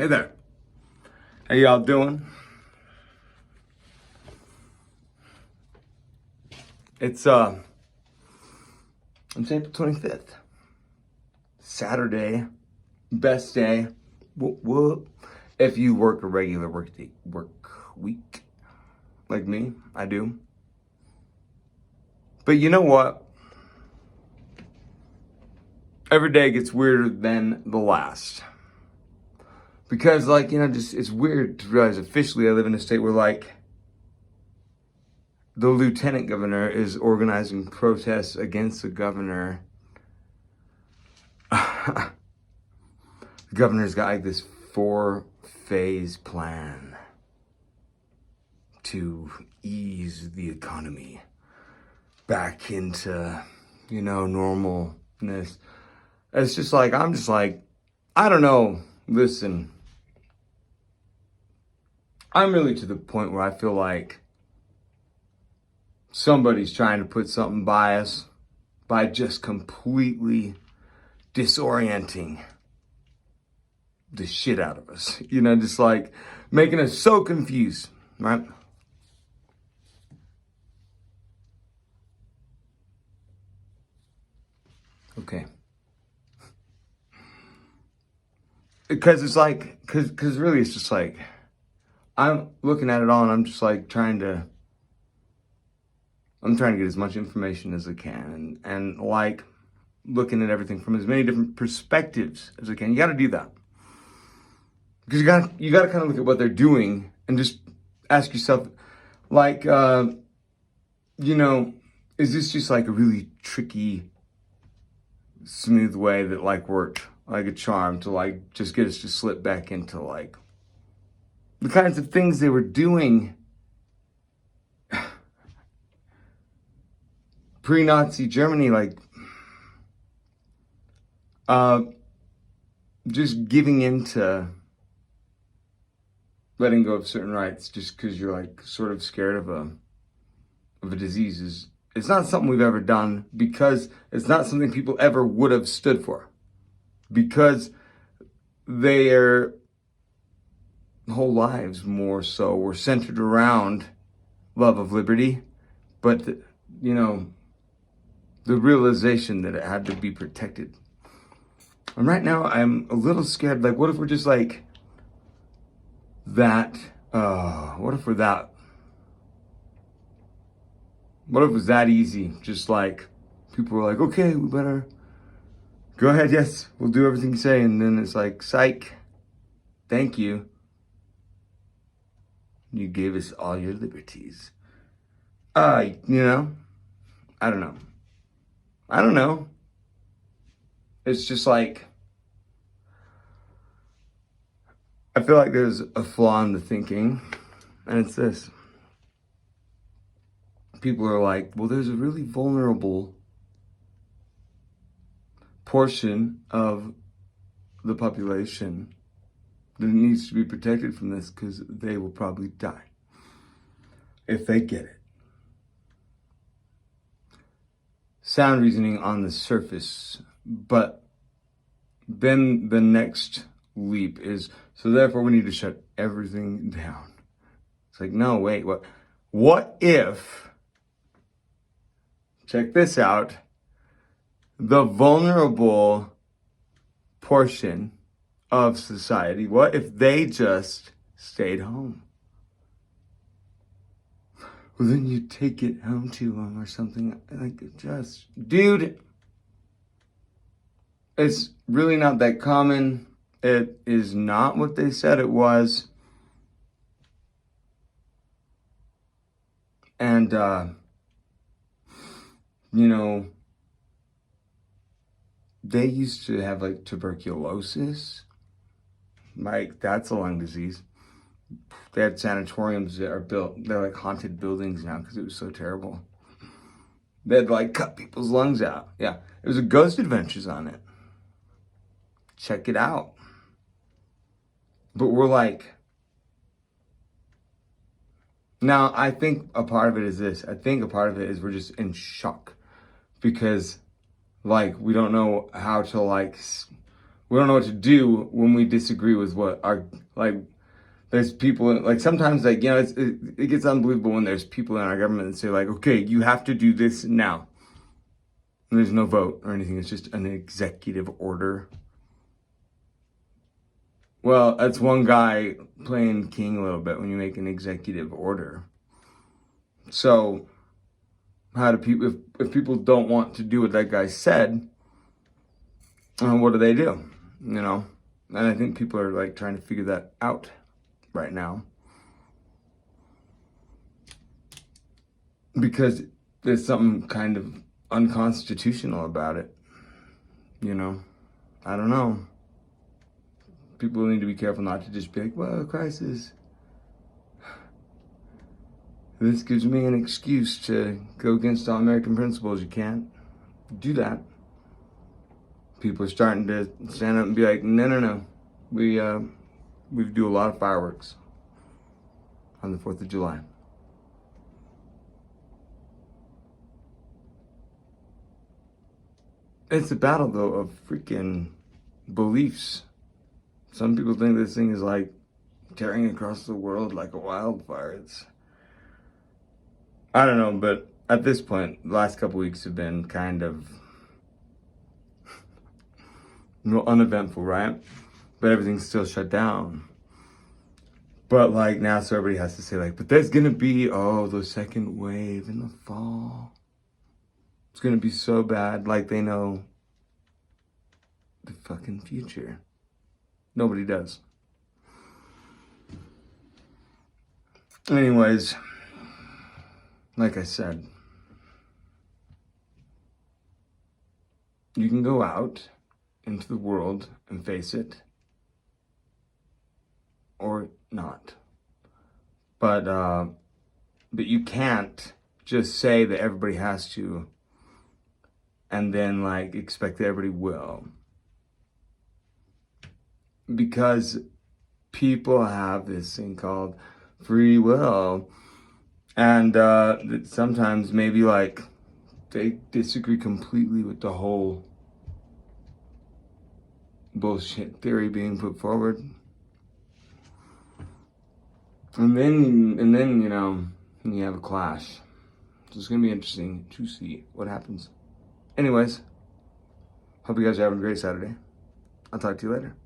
Hey there. How y'all doing? It's April 25th. Saturday. Best day. Whoop whoop. If you work a regular work week like me, I do. But you know what? Every day gets weirder than the last. Because just it's weird to realize officially I live in a state where the lieutenant governor is organizing protests against the governor. The governor's got this 4-phase plan to ease the economy back into, normalness. It's just I'm just I don't know. Listen, I'm really to the point where I feel like somebody's trying to put something by us by just completely disorienting the shit out of us. Just making us so confused, right? Okay. Because because really it's just I'm looking at it all and I'm just trying to get as much information as I can and looking at everything from as many different perspectives as I can. You got to do that. Because you got to kind of look at what they're doing and just ask yourself is this just a really tricky, smooth way that worked like a charm to just get us to slip back into the kinds of things they were doing pre-Nazi Germany, just giving into letting go of certain rights just because you're sort of scared of a disease it's not something we've ever done, because it's not something people ever would have stood for, because their whole lives more so were centered around love of liberty, but the realization that it had to be protected. And right now I'm a little scared, what if we're just that, what if we're that, what if it was that easy? Just people were okay, we better go ahead, yes, we'll do everything you say. And then it's psych, thank you. You gave us all your liberties. I don't know. It's just I feel like there's a flaw in the thinking, and it's this. People are well, there's a really vulnerable portion of the population that needs to be protected from this because they will probably die if they get it. Sound reasoning on the surface, but then the next leap is, so therefore we need to shut everything down. It's no, wait, what if, check this out, the vulnerable portion of society, what if they just stayed home? Well, then you take it home to them or something. Dude, it's really not that common. It is not what they said it was. And, they used to have tuberculosis. That's a lung disease. They had sanatoriums that are built, they're haunted buildings now because it was so terrible. They'd cut people's lungs out. Yeah, it was a Ghost Adventures on it. Check it out. But we're now I think a part of it is this. I think a part of it is we're just in shock because we don't know how to we don't know what to do when we disagree with what our, like, there's people, like, sometimes, like, you know, it gets unbelievable when there's people in our government that say, like, okay, you have to do this now. And there's no vote or anything. It's just an executive order. Well, that's one guy playing king a little bit when you make an executive order. So, how do people, if people don't want to do what that guy said, what do they do? You know? And I think people are, like, trying to figure that out right now. Because there's something kind of unconstitutional about it. You know? I don't know. People need to be careful not to just be like, well, crisis. This gives me an excuse to go against all American principles. You can't do that. People are starting to stand up and be like, no. We do a lot of fireworks on the 4th of July. It's a battle, though, of freaking beliefs. Some people think this thing is like tearing across the world like a wildfire. I don't know, but at this point, the last couple weeks have been kind of uneventful, right? But everything's still shut down. But like now, so everybody has to say like, but there's gonna be, the second wave in the fall. It's gonna be so bad. Like they know the fucking future. Nobody does. Anyways, like I said, you can go out into the world and face it, or not. But you can't just say that everybody has to and then like expect that everybody will. Because people have this thing called free will. And sometimes maybe like they disagree completely with the whole bullshit theory being put forward. And then, you know, you have a clash. So it's going to be interesting to see what happens. Anyways, hope you guys are having a great Saturday. I'll talk to you later.